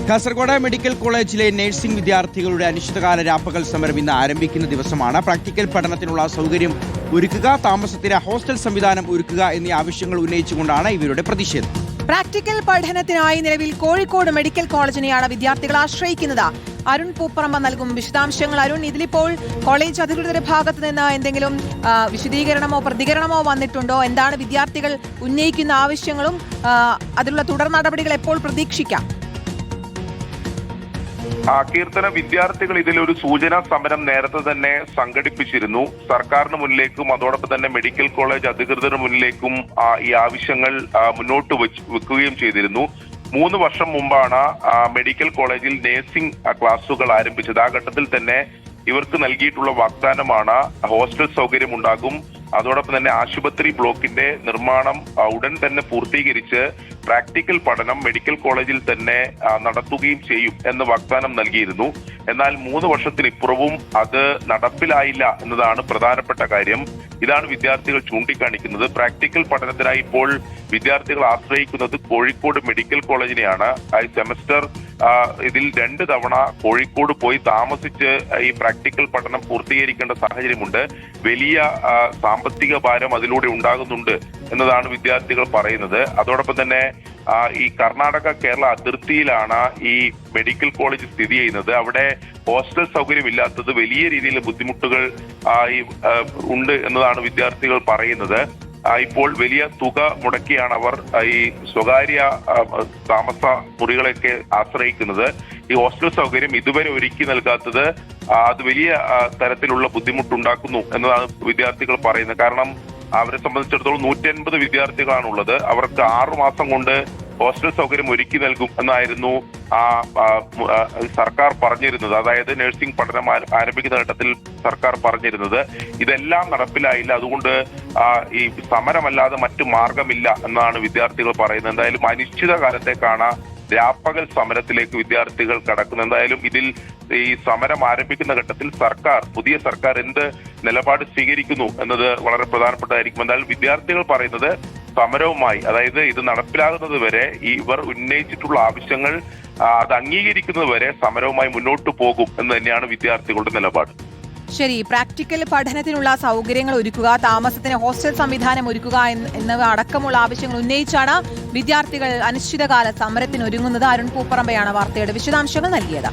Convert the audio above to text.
Kasaragod medical കോളേജിലെ nursing വിദ്യാർത്ഥികളുടെ അനിശ്ചിതകാല രാപ്പകൽ സമരം ഇന്ന് ആരംഭിക്കുന്ന ദിവസമാണ്. പ്രാക്ടിക്കൽ പഠനത്തിനുള്ള സൗകര്യം ഒരുക്കുക, താമസത്തിന് ഹോസ്റ്റൽ സംവിധാനം ഒരുക്കുക എന്നീ ആവശ്യങ്ങൾ ഉന്നയിച്ചുകൊണ്ടാണ് ഇവരുടെ പ്രതിഷേധം. പ്രാക്ടിക്കൽ പഠനത്തിനായി നിലവിൽ കോഴിക്കോട് മെഡിക്കൽ കോളേജിനെയാണ് വിദ്യാർത്ഥികൾ ആശ്രയിക്കുന്നത്. അരുൺ പൂപ്പറമ്പ നൽകും വിശദാംശങ്ങൾ. അരുൺ, ഇതിലിപ്പോൾ കോളേജ് അധികൃതരുടെ ഭാഗത്ത് നിന്ന് എന്തെങ്കിലും വിശദീകരണമോ പ്രതികരണമോ വന്നിട്ടുണ്ടോ? എന്താണ് വിദ്യാർത്ഥികൾ ഉന്നയിക്കുന്ന ആവശ്യങ്ങളും അതിലുള്ള തുടർ നടപടികൾ എപ്പോൾ പ്രതീക്ഷിക്കാം? കീർത്തന, വിദ്യാർത്ഥികൾ ഇതിലൊരു സൂചനാ സമരം നേരത്തെ തന്നെ സംഘടിപ്പിച്ചിരുന്നു. സർക്കാരിന് മുന്നിലേക്കും അതോടൊപ്പം തന്നെ മെഡിക്കൽ കോളേജ് അധികൃതരുടെ മുന്നിലേക്കും ഈ ആവശ്യങ്ങൾ മുന്നോട്ട് വെക്കുകയും ചെയ്തിരുന്നു. 3 വർഷം മുമ്പാണ് മെഡിക്കൽ കോളേജിൽ നഴ്സിംഗ് ക്ലാസുകൾ ആരംഭിച്ചത്. ആ ഘട്ടത്തിൽ തന്നെ ഇവർക്ക് നൽകിയിട്ടുള്ള വാഗ്ദാനമാണ് ഹോസ്റ്റൽ സൗകര്യം ഉണ്ടാകും, അതോടൊപ്പം തന്നെ ആശുപത്രി ബ്ലോക്കിന്റെ നിർമ്മാണം ഉടൻ തന്നെ പൂർത്തീകരിച്ച് പ്രാക്ടിക്കൽ പഠനം മെഡിക്കൽ കോളേജിൽ തന്നെ നടത്തുകയും ചെയ്യും എന്ന് വാഗ്ദാനം നൽകിയിരുന്നു. എന്നാൽ 3 വർഷത്തിനിപ്പുറവും അത് നടപ്പിലായില്ല എന്നതാണ് പ്രധാനപ്പെട്ട കാര്യം. ഇതാണ് വിദ്യാർത്ഥികൾ ചൂണ്ടിക്കാണിക്കുന്നത്. പ്രാക്ടിക്കൽ പഠനത്തിനായി ഇപ്പോൾ വിദ്യാർത്ഥികൾ ആശ്രയിക്കുന്നത് കോഴിക്കോട് മെഡിക്കൽ കോളേജിനെയാണ്. ഈ സെമസ്റ്റർ ഇതിൽ 2 തവണ കോഴിക്കോട് പോയി താമസിച്ച് ഈ പ്രാക്ടിക്കൽ പഠനം പൂർത്തീകരിക്കേണ്ട സാഹചര്യമുണ്ട്. വലിയ സാമ്പത്തിക ഭാരം അതിലൂടെ ഉണ്ടാകുന്നുണ്ട് എന്നതാണ് വിദ്യാർത്ഥികൾ പറയുന്നത്. അതോടൊപ്പം തന്നെ ഈ കർണാടക കേരള അതിർത്തിയിലാണ് ഈ മെഡിക്കൽ കോളേജ് സ്ഥിതി ചെയ്യുന്നത്. അവിടെ ഹോസ്റ്റൽ സൗകര്യം ഇല്ലാത്തത് വലിയ രീതിയിൽ ബുദ്ധിമുട്ടുകൾ ഉണ്ട് എന്നതാണ് വിദ്യാർത്ഥികൾ പറയുന്നത്. ഇപ്പോൾ വലിയ തുക മുടക്കിയാണ് അവർ ഈ സ്വകാര്യ താമസ മുറികളൊക്കെ ആശ്രയിക്കുന്നത്. ഈ ഹോസ്റ്റൽ സൗകര്യം ഇതുവരെ ഒരുക്കി നൽകാത്തത് അത് വലിയ തരത്തിലുള്ള ബുദ്ധിമുട്ടുണ്ടാക്കുന്നു എന്നതാണ് വിദ്യാർത്ഥികൾ പറയുന്നത്. കാരണം അവരെ സംബന്ധിച്ചിടത്തോളം 180 വിദ്യാർത്ഥികളാണുള്ളത്. അവർക്ക് 6 മാസം കൊണ്ട് ഹോസ്റ്റൽ സൗകര്യം ഒരുക്കി നൽകും എന്നായിരുന്നു സർക്കാർ പറഞ്ഞിരുന്നത്. അതായത് നഴ്സിംഗ് പഠനം ആരംഭിക്കുന്ന ഘട്ടത്തിൽ സർക്കാർ പറഞ്ഞിരുന്നത്. ഇതെല്ലാം നടപ്പിലായില്ല. അതുകൊണ്ട് ഈ സമരമല്ലാതെ മറ്റു മാർഗമില്ല എന്നാണ് വിദ്യാർത്ഥികൾ പറയുന്നത്. എന്തായാലും അനിശ്ചിത കാലത്തേക്കാണ് രാപ്പകൽ സമരത്തിലേക്ക് വിദ്യാർത്ഥികൾ കടക്കുന്നത്. എന്തായാലും ഇതിൽ ഈ സമരം ആരംഭിക്കുന്ന ഘട്ടത്തിൽ പുതിയ സർക്കാർ എന്ത് നിലപാട് സ്വീകരിക്കുന്നു എന്നത് വളരെ പ്രധാനപ്പെട്ടതായിരിക്കും. എന്തായാലും വിദ്യാർത്ഥികൾ പറയുന്നത് സമരവുമായി, അതായത് ഇത് നടപ്പിലാകുന്നത് വരെ ഇവർ ഉന്നയിച്ചിട്ടുള്ള ആവശ്യങ്ങൾ അത് അംഗീകരിക്കുന്നത് വരെ സമരവുമായി മുന്നോട്ട് പോകും എന്ന് തന്നെയാണ് വിദ്യാർത്ഥികളുടെ നിലപാട്. ശരി, പ്രാക്ടിക്കൽ പഠനത്തിനുള്ള സൗകര്യങ്ങൾ ഒരുക്കുക, താമസത്തിന് ഹോസ്റ്റൽ സംവിധാനം ഒരുക്കുക എന്നിവ അടക്കമുള്ള ആവശ്യങ്ങൾ ഉന്നയിച്ചാണ് വിദ്യാർത്ഥികൾ അനിശ്ചിതകാല സമരത്തിന് ഒരുങ്ങുന്നത്. അരുൺ പൂപ്പറമ്പയാണ് വാർത്തയുടെ വിശദാംശങ്ങൾ നൽകിയത്.